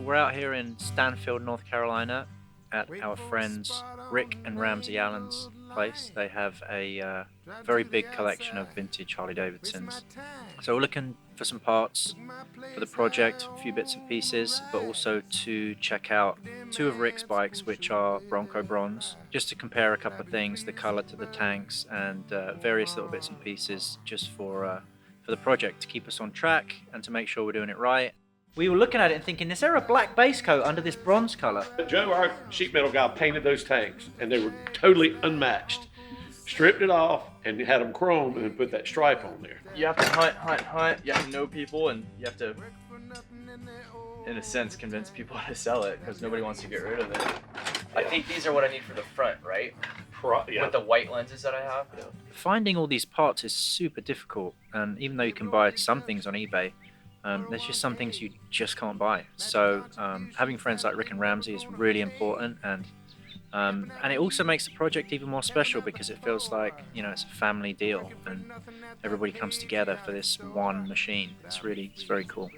we're out here in Stanfield, North Carolina at our friends Rick and Ramsey Allen's place. They have a very big collection of vintage Harley-Davidsons. So we're looking for some parts for the project, a few bits and pieces, but also to check out two of Rick's bikes, which are Bronco Bronze, just to compare a couple of things, the color to the tanks, and various little bits and pieces just for the project, to keep us on track and to make sure we're doing it right. We were looking at it and thinking, is there a black base coat under this bronze color? Joe, our sheet metal guy, painted those tanks, and they were totally unmatched. Stripped it off and had them chrome and then put that stripe on there. You have to hunt. You have to know people, and you have to, in a sense, convince people to sell it because nobody wants to get rid of it. I think these are what I need for the front, right? Yeah. With the white lenses that I have. Yeah. Finding all these parts is super difficult, and even though you can buy some things on eBay, there's just some things you just can't buy. So having friends like Rick and Ramsey is really important, and it also makes the project even more special because it feels like, you know, it's a family deal and everybody comes together for this one machine. It's very cool.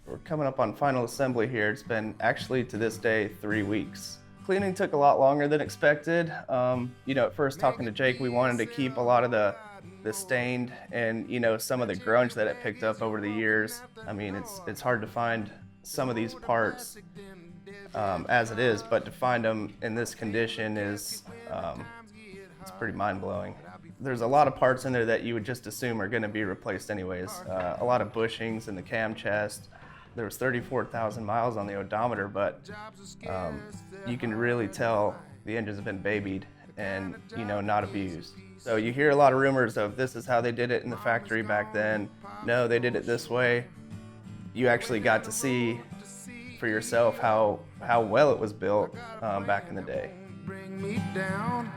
We're coming up on final assembly here. It's been actually to this day 3 weeks. Cleaning took a lot longer than expected. You know, at first talking to Jake, we wanted to keep a lot of the stained and, you know, some of the grunge that it picked up over the years. I mean, it's hard to find some of these parts as it is, but to find them in this condition is it's pretty mind-blowing. There's a lot of parts in there that you would just assume are going to be replaced anyways. A lot of bushings in the cam chest. There was 34,000 miles on the odometer, but you can really tell the engines have been babied and, you know, not abused. So you hear a lot of rumors of this is how they did it in the factory back then. No, they did it this way. You actually got to see for yourself how well it was built back in the day. Bring me down.